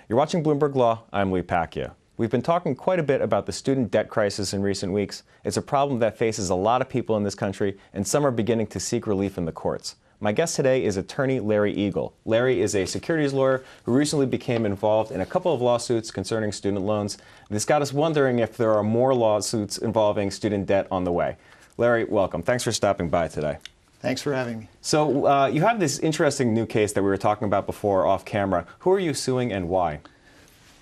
You're watching Bloomberg Law. I'm Pacchia. We've been talking quite a bit about the student debt crisis in recent weeks. It's a problem that faces a lot of people in this country, and some are beginning to seek relief in the courts. My guest today is attorney Larry Eagle. Larry is a securities lawyer who recently became involved in a couple of lawsuits concerning student loans. This got us wondering if there are more lawsuits involving student debt on the way. Larry, welcome. Thanks for stopping by today. Thanks for having me. So you have this interesting new case that we were talking about before off camera. Who are you suing and why?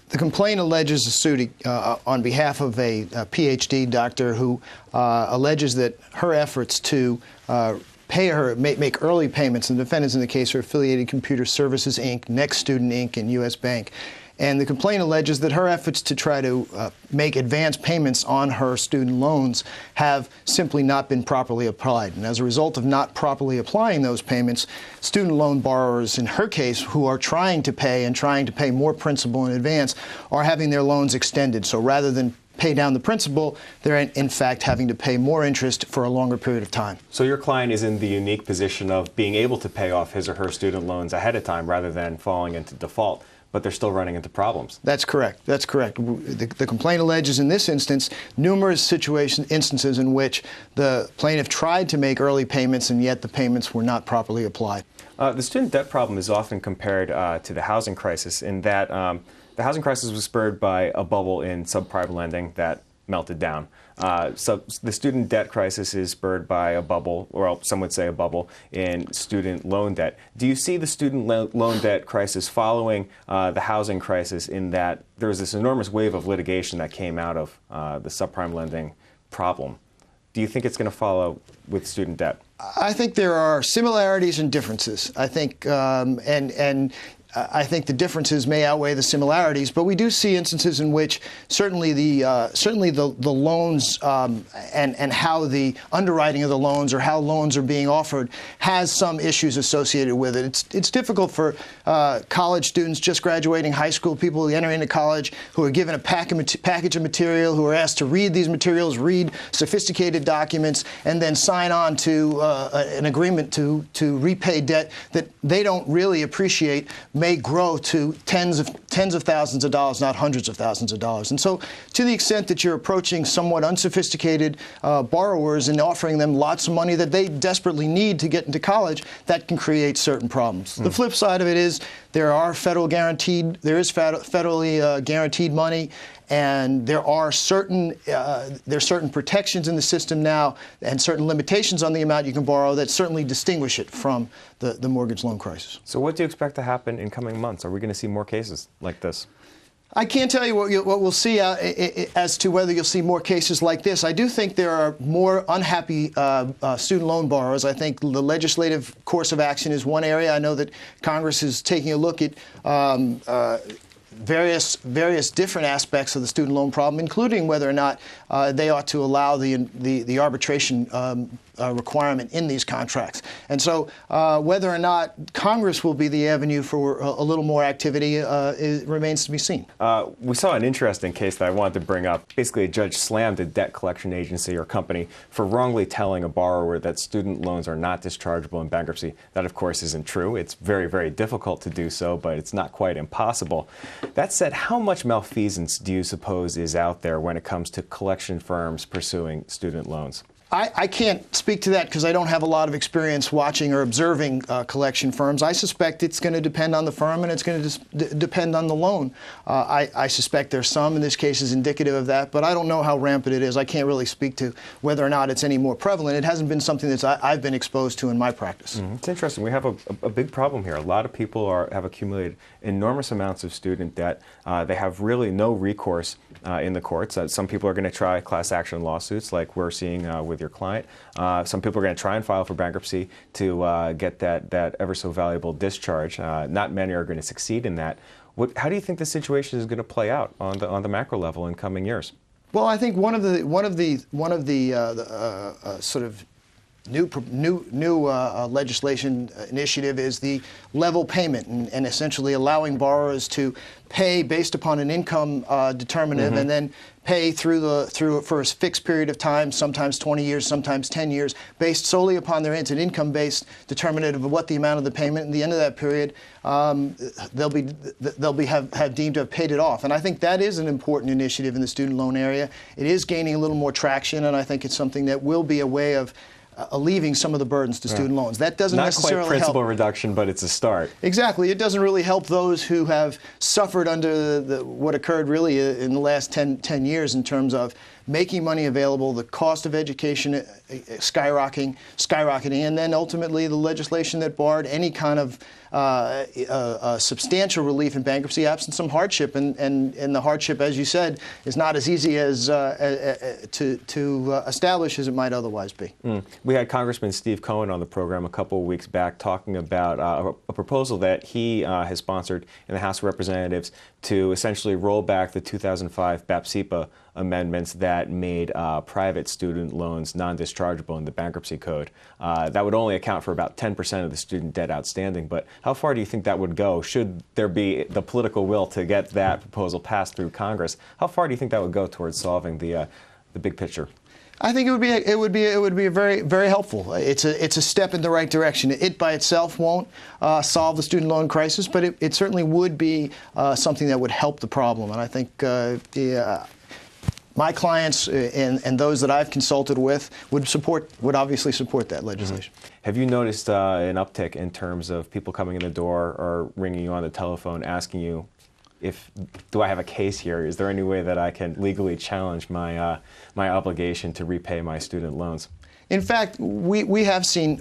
The complaint alleges a suit on behalf of a PhD doctor who alleges that her efforts to make early payments, and the defendants in the case are Affiliated Computer Services, Inc., Next Student, Inc., and U.S. Bank. And the complaint alleges that her efforts to try to make advance payments on her student loans have simply not been properly applied. And as a result of not properly applying those payments, student loan borrowers, in her case, who are trying to pay more principal in advance, are having their loans extended. So rather than pay down the principal, they're in fact having to pay more interest for a longer period of time. So your client is in the unique position of being able to pay off his or her student loans ahead of time rather than falling into default, but they're still running into problems. That's correct. That's correct. The complaint alleges in this instance numerous instances in which the plaintiff tried to make early payments and yet the payments were not properly applied. The student debt problem is often compared to the housing crisis in that the housing crisis was spurred by a bubble in subprime lending that melted down. So the student debt crisis is spurred by a bubble, or some would say a bubble, in student loan debt. Do you see the student loan debt crisis following the housing crisis in that there was this enormous wave of litigation that came out of the subprime lending problem? Do you think it's going to follow with student debt? I think there are similarities and differences. I think, I think the differences may outweigh the similarities, but we do see instances in which certainly the loans and how the underwriting of the loans or how loans are being offered has some issues associated with it. It's difficult for college students just graduating high school, people who enter into college, who are given a package of material, who are asked to read these materials, read sophisticated documents, and then sign on to an agreement to repay debt that they don't really appreciate may grow to tens of thousands of dollars, not hundreds of thousands of dollars. And so to the extent that you're approaching somewhat unsophisticated borrowers and offering them lots of money that they desperately need to get into college, that can create certain problems. The flip side of it is there is federally guaranteed money, and there are certain protections in the system now and certain limitations on the amount you can borrow that certainly distinguish it from the mortgage loan crisis. So what do you expect to happen in coming months? Are we going to see more cases like this? I can't tell you what we'll see as to whether you'll see more cases like this. I do think there are more unhappy student loan borrowers. I think the legislative course of action is one area. I know that Congress is taking a look at various different aspects of the student loan problem, including whether or not they ought to allow the arbitration requirement in these contracts. And so whether or not Congress will be the avenue for a little more activity remains to be seen. We saw an interesting case that I wanted to bring up. Basically, a judge slammed a debt collection agency or company for wrongly telling a borrower that student loans are not dischargeable in bankruptcy. That, of course, isn't true. It's very, very difficult to do so, but it's not quite impossible. That said, how much malfeasance do you suppose is out there when it comes to collection firms pursuing student loans? I can't speak to that because I don't have a lot of experience watching or observing collection firms. I suspect it's going to depend on the firm and it's going to depend on the loan. I suspect there's some, in this case, is indicative of that, but I don't know how rampant it is. I can't really speak to whether or not it's any more prevalent. It hasn't been something that I've been exposed to in my practice. It's interesting. We have a big problem here. A lot of people have accumulated enormous amounts of student debt. They have really no recourse in the courts. Some people are going to try class action lawsuits like we're seeing with your client. Some people are going to try and file for bankruptcy to get that ever so valuable discharge. Not many are going to succeed in that. How do you think the situation is going to play out on the macro level in coming years? Well, I think one of the sort of new legislation initiative is the level payment, and essentially allowing borrowers to pay based upon an income determinative, and then pay through for a fixed period of time, sometimes 20 years, sometimes 10 years, based solely upon their income-based determinative of what the amount of the payment. At the end of that period, they'll have deemed to have paid it off. And I think that is an important initiative in the student loan area. It is gaining a little more traction, and I think it's something that will be a way of alleviating some of the burdens to student loans. That doesn't necessarily not quite principal help. reduction, but it's a start. Exactly. It doesn't really help those who have suffered under what occurred really in the last 10 years in terms of making money available, the cost of education skyrocketing, and then ultimately the legislation that barred any kind of substantial relief in bankruptcy absent some hardship. And the hardship, as you said, is not as easy as to establish as it might otherwise be. We had Congressman Steve Cohen on the program a couple of weeks back talking about a proposal that he has sponsored in the House of Representatives to essentially roll back the 2005 BAPSIPA amendments that made private student loans non-dischargeable in the bankruptcy code. That would only account for about 10% of the student debt outstanding, but how far do you think that would go? Should there be the political will to get that proposal passed through Congress, how far do you think that would go towards solving the big picture? I think it would be very, very helpful. It's a step in the right direction. It by itself won't solve the student loan crisis, but it certainly would be something that would help the problem. And I think my clients and those that I've consulted with would obviously support that legislation. Have you noticed an uptick in terms of people coming in the door or ringing you on the telephone asking you, do I have a case here? Is there any way that I can legally challenge my my obligation to repay my student loans? In fact, we have seen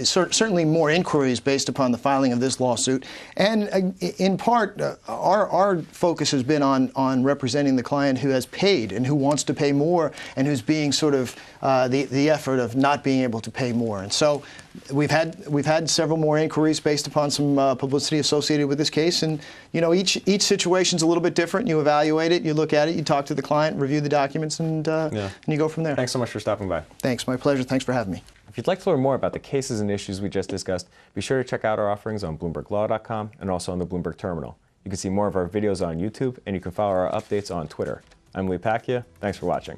certainly more inquiries based upon the filing of this lawsuit, and in part, our focus has been on representing the client who has paid and who wants to pay more, and who's being sort of the effort of not being able to pay more. And so we've had several more inquiries based upon some publicity associated with this case, and each situation's a little bit different. You evaluate it, you look at it, you talk to the client, review the documents, and you go from there. Thanks so much for stopping by. Thanks, my pleasure. Thanks for having me. If you'd like to learn more about the cases and issues we just discussed, be sure to check out our offerings on BloombergLaw.com and also on the Bloomberg Terminal. You can see more of our videos on YouTube, and you can follow our updates on Twitter. I'm Pacchia. Thanks for watching.